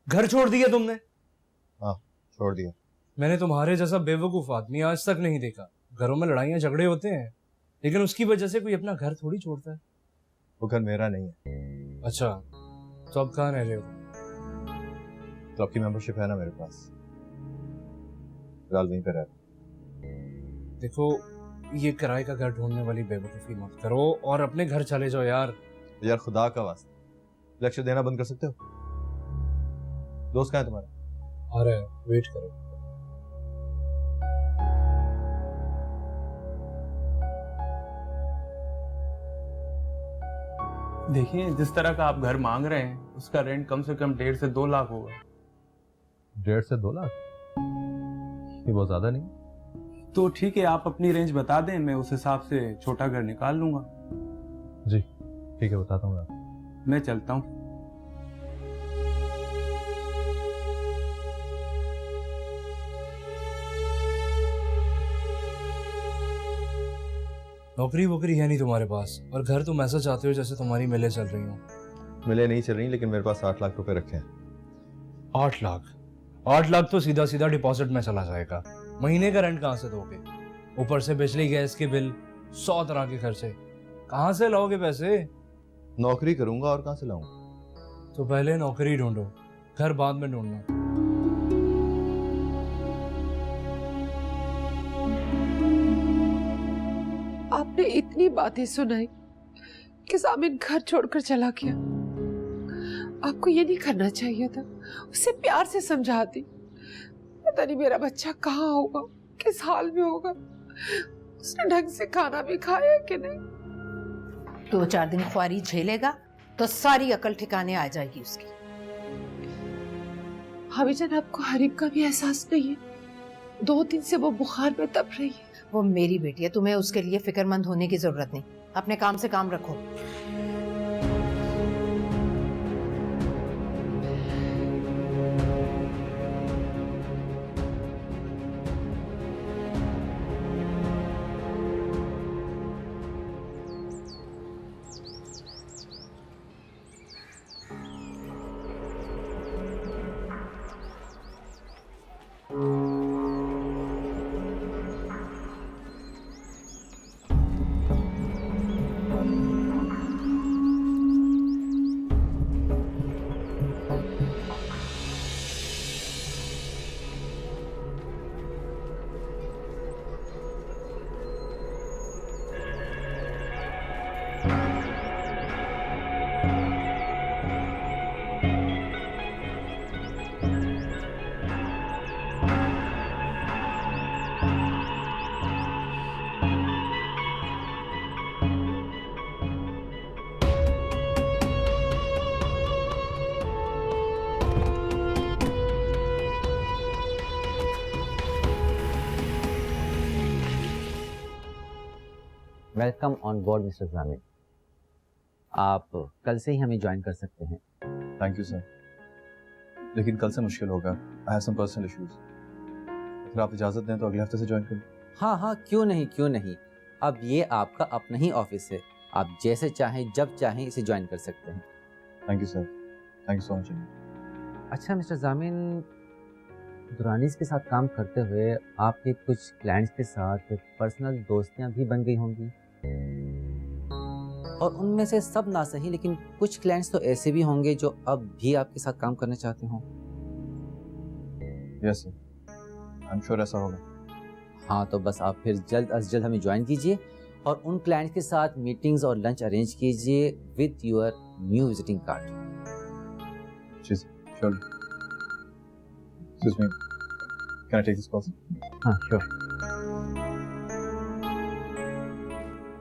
घर छोड़ दिया तुमने? हाँ, छोड़ दिया। मैंने तुम्हारे जैसा बेवकूफ आदमी आज तक नहीं देखा। घरों में लड़ाइयाँ झगड़े होते हैं, लेकिन उसकी वजह से कोई अपना घर थोड़ी छोड़ता है। वो घर मेरा नहीं है। अच्छा, तो अब कहाँ रह रहे हो? क्लब की मेंबरशिप है ना मेरे पास, फिलहाल वहीं पे रह रहा हूं। देखो, ये किराए का घर ढूंढने वाली बेवकूफी मत करो और अपने घर चले जाओ यार। यार खुदा का वास्ता, लेक्चर देना बंद कर सकते हो? दोस्त कहाँ है तुम्हारा? आ रहा है, वेट करो। देखिए, जिस तरह का आप घर मांग रहे हैं उसका रेंट कम से कम 1.5 से 2 लाख होगा। 1.5 से 2 लाख? ये बहुत ज्यादा नहीं? तो ठीक है, आप अपनी रेंज बता दें, मैं उस हिसाब से छोटा घर निकाल लूंगा। जी ठीक है, बताता हूँ आपको। मैं चलता हूँ। नौकरी वोकरी है नहीं तुम्हारे पास, और घर तुम ऐसा चाहते हो जैसे तुम्हारी मिलें चल रही हो। मिले नहीं चल रही, लेकिन मेरे पास 8 लाख रुपए रखे हैं। 8 लाख? 8 लाख तो सीधा सीधा डिपॉजिट में चला जाएगा। महीने का रेंट कहाँ से दोगे? ऊपर से बिजली गैस के बिल, 100 तरह के खर्चे, कहाँ से लाओगे पैसे? नौकरी करूंगा और कहाँ से लाऊंगा? तो पहले नौकरी ढूंढो, घर बाद में ढूंढना। आपने इतनी बातें सुनाई कि सामिन घर छोड़कर चला गया। आपको ये नहीं करना चाहिए था, उसे प्यार से समझाती। पता नहीं मेरा बच्चा कहाँ होगा, किस हाल में होगा, उसने ढंग से खाना भी खाया कि नहीं। 2-4 दिन ख्वारी झेलेगा तो सारी अकल ठिकाने आ जाएगी उसकी। भाभीजान, आपको हरीब का भी एहसास नहीं है? 2 दिन से वो बुखार में तप रही है। वो मेरी बेटी है, तुम्हें उसके लिए फिक्रमंद होने की जरूरत नहीं। अपने काम से काम रखो। वेलकम ऑन बोर्ड मिस्टर जामिन। आप कल से ही हमें ज्वाइन कर सकते हैं। थैंक यू सर, लेकिन कल से मुश्किल होगा। I have some personal issues. अगर आप इजाजत दें तो अगले हफ्ते से ज्वाइन करूं। हाँ हाँ, क्यों नहीं। अब ये आपका अपना ही ऑफिस है, आप जैसे चाहें जब चाहें इसे ज्वाइन कर सकते हैं। Thank you sir, thank you so much. अच्छा मिस्टर जामिन, दुरानीस के साथ काम करते हुए आपके कुछ क्लाइंट्स के साथ पर्सनल दोस्तियां भी बन गई होंगी, और उनमें से सब ना सही लेकिन कुछ क्लाइंट्स तो ऐसे भी होंगे जो अब भी आपके साथ काम करना चाहते हों। Yes sir, I am sure ऐसा होगा। हाँ, तो बस आप फिर जल्द अज जल्द हमें ज्वाइन कीजिए और उन क्लाइंट्स के साथ मीटिंग्स और लंच अरेंज कीजिए with your new visiting card. जी sure. Excuse me, can I take this call? हाँ श्योर।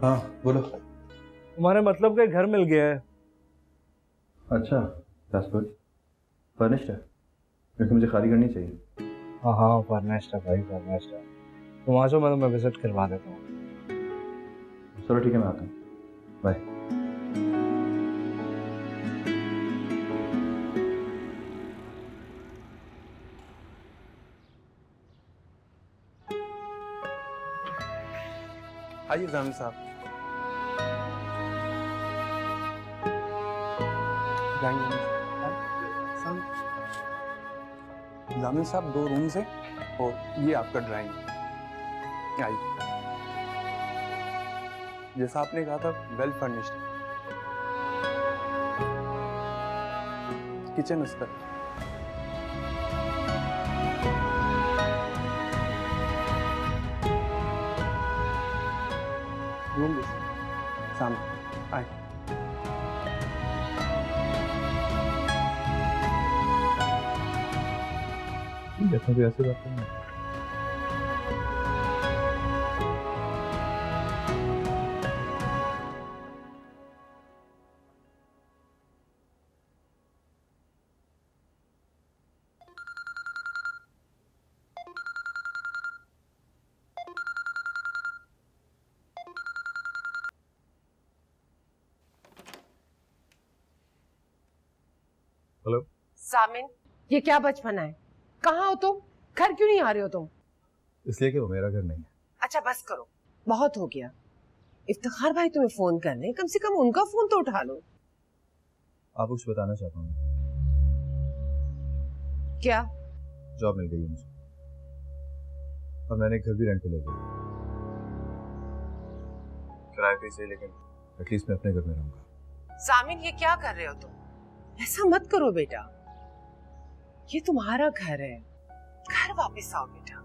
हाँ बोलो। तुम्हारे मतलब का घर मिल गया है। अच्छा, that's good. फर्निश्ड है, क्योंकि मुझे खाली करनी चाहिए। हाँ, फर्निश्ड है भाई, फर्निश्ड है। तुम आ जाओ, मैं तुम्हें विजिट करवा देता हूँ। चलो ठीक है, मैं आता हूँ। बाय। आइए जामिन साहब, जाएंगे। जामिल साहब 2 रूम्स हैं और ये आपका ड्राइंग। आइए, जैसा आपने कहा था वेल फर्निश्ड। किचन उस पर। रूम सामने आए। देखो भी ऐसे बात नहीं। हेलो सामिन, ये क्या बचपना है? कहाँ हो तुम? घर क्यों नहीं आ रहे हो तुम? इसलिए कि वो मेरा घर नहीं है। अच्छा बस करो, बहुत हो गया। इफ्तिखार भाई तुम्हें फोन कर रहे हैं, कम से कम उनका फोन तो उठा लो। आपको कुछ बताना चाहता हूँ। क्या? जॉब मिल गई है मुझे और मैंने एक घर भी रेंट पे ले लिया। किराए पे से, लेकिन एटलीस्ट मैं अपने घर में रहूंगा। सामिन, ये क्या कर रहे हो तुम? ऐसा मत करो बेटा, ये तुम्हारा घर है, घर वापस आओ बेटा।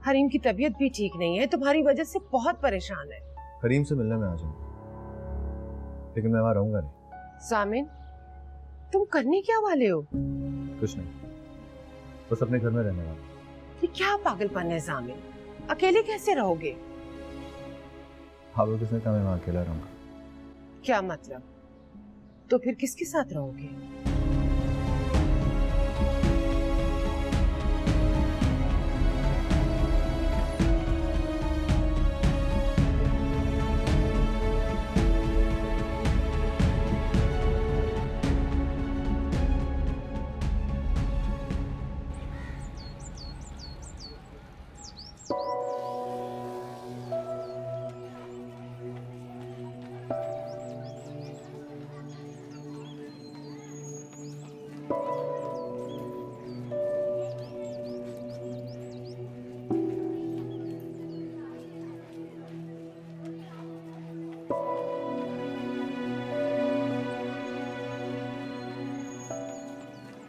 हरीम की तबीयत भी ठीक नहीं है, तुम्हारी वजह से बहुत परेशान है। हरीम से मिलने में आ जाऊंगा, लेकिन मैं वहां रहूंगा नहीं। सामिन, तुम करने क्या वाले हो? कुछ नहीं, बस अपने घर में रहने वाला। ये क्या पागलपन है सामिन? अकेले कैसे रहोगे? हाबो किसने कहा मैं वहां अकेला रहूंगा? क्या मतलब? तो फिर किसके साथ रहोगे?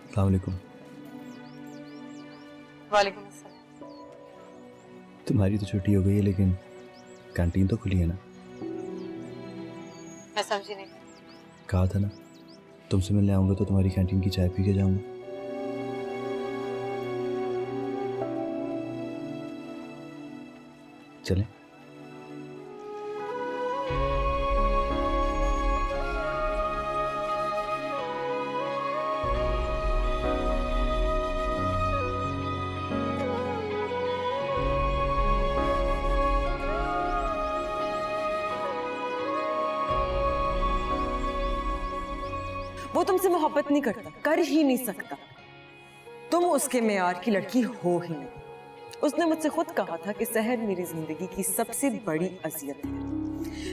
अस्सलाम वालेकुम। वालेकुम अस्सलाम। तुम्हारी तो छुट्टी हो गई है, लेकिन कैंटीन तो खुली है ना? मैं समझी नहीं। कहा था ना, तुमसे मिलने आऊंगा तो तुम्हारी कैंटीन की चाय पी के जाऊंगा। चलें? वो तुमसे मोहब्बत नहीं करता, कर ही नहीं सकता। तुम उसके मेयार की लड़की हो ही नहीं। उसने मुझसे खुद कहा था कि सहर मेरी जिंदगी की सबसे बड़ी अजियत है,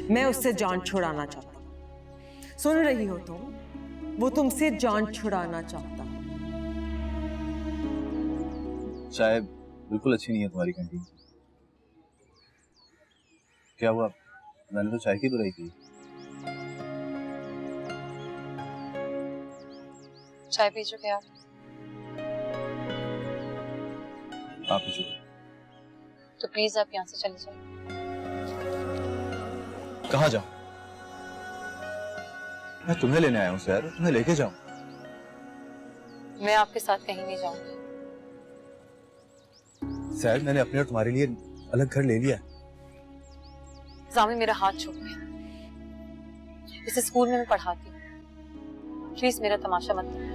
मैं उससे जान छुड़ाना चाहता हूँ। सुन रही हो तुम? वो तुमसे जान छुड़ाना चाहता। चाय बिल्कुल अच्छी नहीं है तुम्हारी कैंटीन। क्या हुआ? मैंने तो चाय की बुराई की। चाय पी चुके आप? आप पी चुके। तो प्लीज आप यहाँ से चले जाइए। कहाँ जाऊं? मैं तुम्हें लेने आया हूँ सर, तुम्हें लेके जाऊं। मैं आपके साथ कहीं नहीं जाऊंगी। सर, मैंने अपने और तुम्हारे लिए अलग घर ले लिया। जामी मेरा हाथ छोड़ दिया। इस स्कूल में मैं पढ़ाती हूँ, प्लीज मेरा तमाशा मत करो।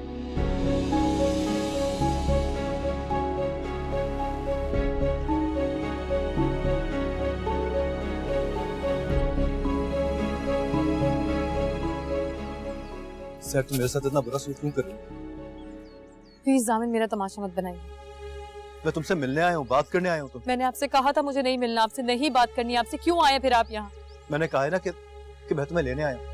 सर, तुम मेरे साथ इतना बुरा सलूक क्यों कर रही हो? प्लीज जामिन मेरा तमाशा मत बनाइए। मैं तुमसे मिलने आया हूँ, बात करने आया हूँ। मैंने आपसे कहा था मुझे नहीं मिलना, आपसे नहीं बात करनी। आपसे क्यों आए फिर आप यहाँ? मैंने कहा है ना कि मैं तुम्हें लेने आया हूँ।